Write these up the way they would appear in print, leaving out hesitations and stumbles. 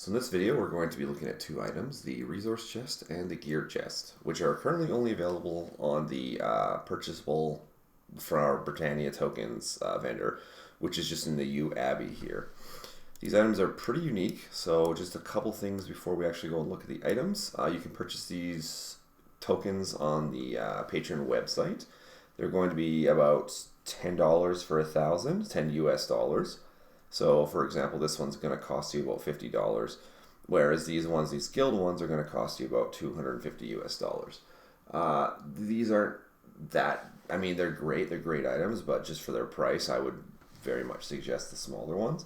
So in this video, we're going to be looking at two items, the resource chest and the gear chest, which are currently only available on the purchasable from our Britannia tokens vendor, which is just in the U Abbey here. These items are pretty unique, so just a couple things before we actually go and look at the items. You can purchase these tokens on the Patreon website. They're going to be about $10 for 1,000, 10 US dollars. So, for example, this one's going to cost you about $50, whereas these guild ones, are going to cost you about 250 US dollars. These aren't that, I mean, they're great items, but just for their price, I would very much suggest the smaller ones.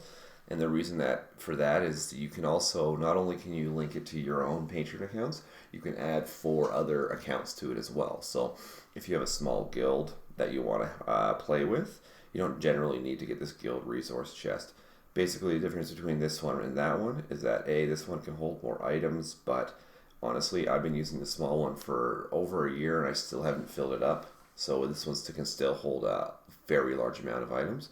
And the reason for that is you can also, not only can you link it to your own Patreon accounts, you can add 4 other accounts to it as well. So, if you have a small guild that you want to play with, you don't generally need to get this guild resource chest. Basically, the difference between this one and that one is that this one can hold more items, but honestly, I've been using the small one for over a year and I still haven't filled it up. So this one can still hold a very large amount of items.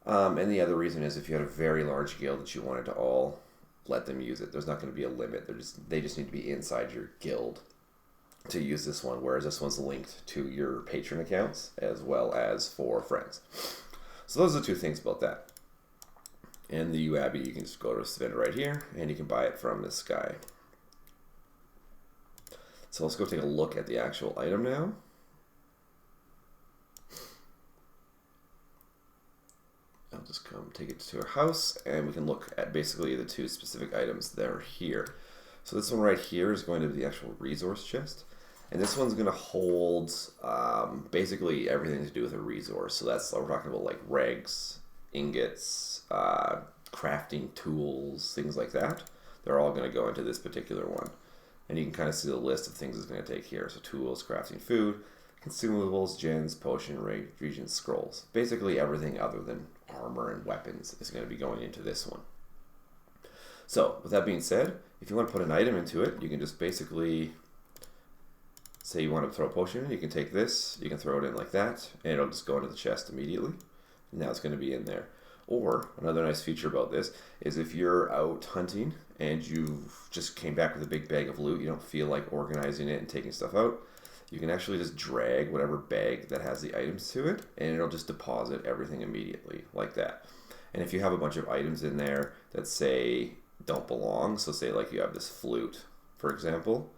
And the other reason is if you had a very large guild that you wanted to all let them use it, there's not going to be a limit. They just need to be inside your guild to use this one, whereas this one's linked to your patron accounts as well as for friends. So those are the two things about that. And the U Abbey, you can just go to this vendor right here and you can buy it from this guy. So let's go take a look at the actual item now. I'll just come take it to our house and we can look at basically the two specific items that are here. So this one right here is going to be the actual resource chest. And this one's going to hold basically everything to do with a resource. So we're talking about like regs, ingots, crafting tools, things like that. They're all going to go into this particular one. And you can kind of see the list of things it's going to take here. So tools, crafting food, consumables, gens, potion, regions, scrolls. Basically everything other than armor and weapons is going to be going into this one. So with that being said, if you want to put an item into it, you can just basically say you want to throw a potion in, you can take this, you can throw it in like that, and it'll just go into the chest immediately. And now it's going to be in there. Or another nice feature about this is if you're out hunting and you just came back with a big bag of loot, you don't feel like organizing it and taking stuff out, you can actually just drag whatever bag that has the items to it, and it'll just deposit everything immediately like that. And if you have a bunch of items in there that say don't belong, so say like you have this flute, for example,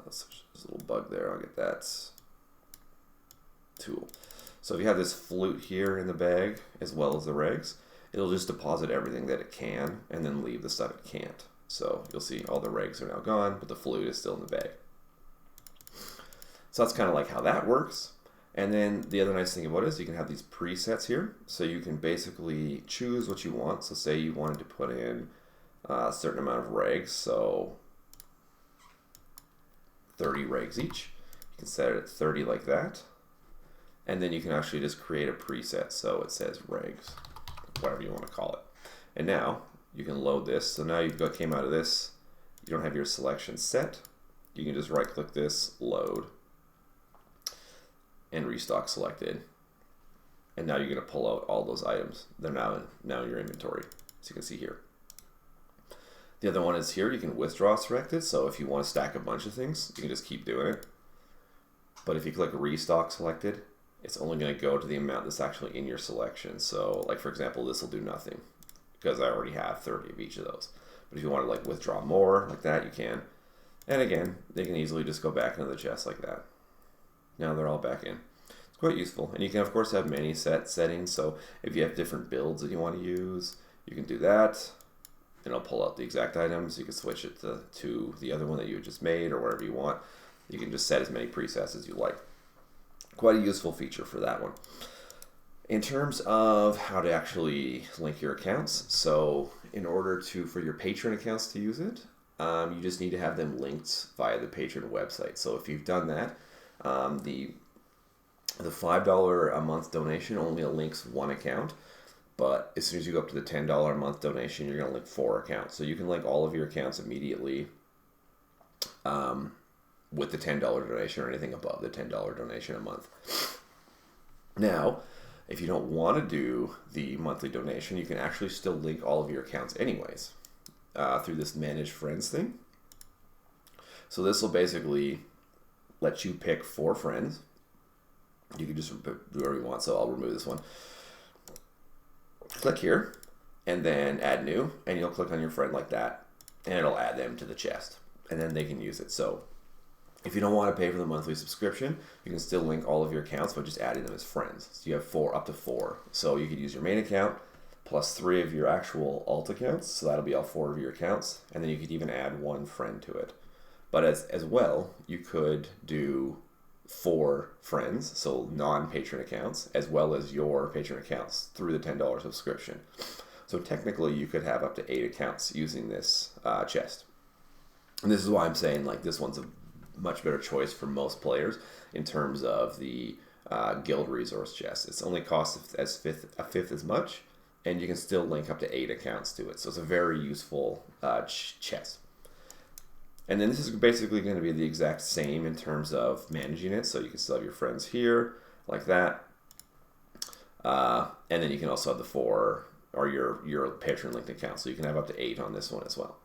there's a little bug there, I'll get that tool. So if you have this flute here in the bag, as well as the regs, it'll just deposit everything that it can, and then leave the stuff it can't. So you'll see all the regs are now gone, but the flute is still in the bag. So that's kind of like how that works. And then the other nice thing about it is you can have these presets here. So you can basically choose what you want. So say you wanted to put in a certain amount of regs, so 30 regs each. You can set it at 30 like that. And then you can actually just create a preset. So it says regs, whatever you want to call it. And now you can load this. So now you've came out of this. You don't have your selection set. You can just right click this, load, and restock selected. And now you're going to pull out all those items. They're now in your inventory, as you can see here. The other one is here, you can withdraw selected. So if you want to stack a bunch of things, you can just keep doing it. But if you click restock selected, it's only going to go to the amount that's actually in your selection. So like for example, this will do nothing because I already have 30 of each of those. But if you want to like withdraw more like that, you can. And again, they can easily just go back into the chest like that. Now they're all back in. It's quite useful. And you can of course have many settings. So if you have different builds that you want to use, you can do that. And it'll pull out the exact items. You can switch it to the other one that you just made or whatever you want. You can just set as many presets as you like. Quite a useful feature for that one. In terms of how to actually link your accounts, so in order for your patron accounts to use it, you just need to have them linked via the patron website. So if you've done that, the $5 a month donation only links one account. But as soon as you go up to the $10 a month donation, you're going to link 4 accounts. So you can link all of your accounts immediately with the $10 donation or anything above the $10 donation a month. Now, if you don't want to do the monthly donation, you can actually still link all of your accounts anyways. through this manage friends thing. So this will basically let you pick 4 friends. You can just do whatever you want, so I'll remove this one. Click here, and then add new, and you'll click on your friend like that, and it'll add them to the chest, and then they can use it. So if you don't want to pay for the monthly subscription, you can still link all of your accounts by just adding them as friends. So you have up to 4. So you could use your main account plus 3 of your actual alt accounts, so that'll be all 4 of your accounts, and then you could even add 1 friend to it. But as well, you could do 4 friends, so non-patron accounts, as well as your patron accounts through the $10 subscription. So technically, you could have up to 8 accounts using this chest. And this is why I'm saying like this one's a much better choice for most players in terms of the guild resource chest. It's only costs a fifth as much, and you can still link up to 8 accounts to it. So it's a very useful chest. And then this is basically going to be the exact same in terms of managing it. So you can still have your friends here, like that. And then you can also have the 4, or your patron linked account. So you can have up to 8 on this one as well.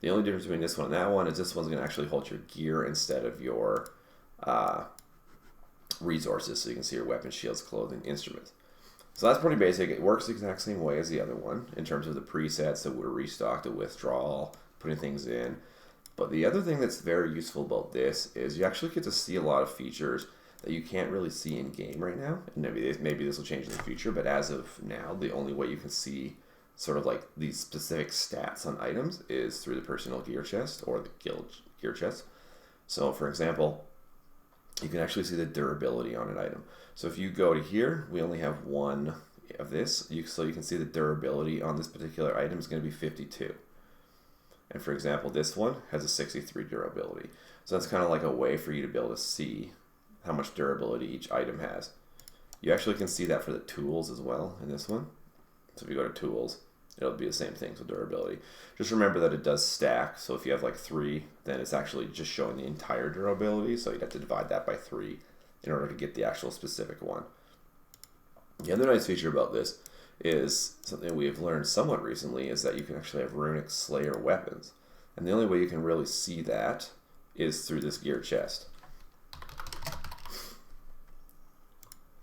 The only difference between this one and that one is this one's going to actually hold your gear instead of your resources. So you can see your weapons, shields, clothing, instruments. So that's pretty basic. It works the exact same way as the other one in terms of the presets, the restock, the withdrawal, putting things in. But the other thing that's very useful about this is you actually get to see a lot of features that you can't really see in game right now. And maybe this will change in the future, but as of now, the only way you can see sort of like these specific stats on items is through the personal gear chest or the guild gear chest. So for example, you can actually see the durability on an item. So if you go to here, we only have 1 of this, so you can see the durability on this particular item is going to be 52. And for example, this one has a 63 durability. So that's kind of like a way for you to be able to see how much durability each item has. You actually can see that for the tools as well in this one. So if you go to tools, it'll be the same thing, so durability. Just remember that it does stack, so if you have like 3, then it's actually just showing the entire durability, so you'd have to divide that by 3 in order to get the actual specific one. The other nice feature about this is something we've learned somewhat recently, is that you can actually have runic slayer weapons. And the only way you can really see that is through this gear chest.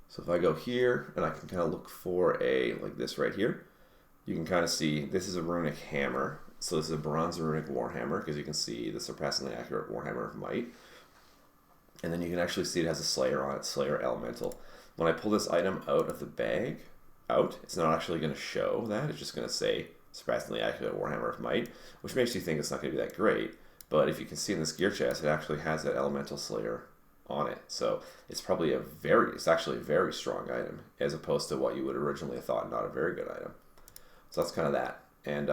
So if I go here and I can kind of look for like this right here, you can kind of see this is a runic hammer. So this is a bronze runic warhammer, because you can see the surpassingly accurate warhammer of might. And then you can actually see it has a slayer on it, slayer elemental. When I pull this item out of the bag, it's not actually going to show that. It's just going to say surpassingly accurate warhammer of might, which makes you think it's not going to be that great. But if you can see in this gear chest, it actually has that elemental slayer on it. So it's probably it's actually a very strong item, as opposed to what you would originally have thought not a very good item. So that's kind of that. And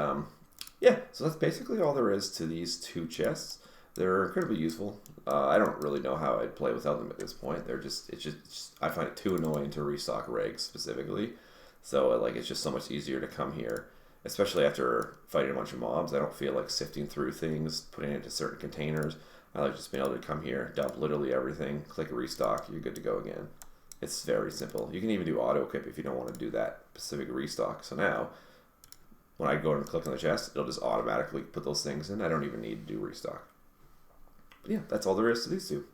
yeah, so that's basically all there is to these 2 chests. They're incredibly useful. I don't really know how I'd play without them at this point. It's just I find it too annoying to restock regs specifically. So like it's just so much easier to come here, especially after fighting a bunch of mobs. I don't feel like sifting through things, putting it into certain containers. I like just being able to come here, dump literally everything, click restock, you're good to go again. It's very simple. You can even do auto equip if you don't want to do that specific restock. So now, when I go and click on the chest, it'll just automatically put those things in. I don't even need to do restock. But yeah, that's all there is to these 2.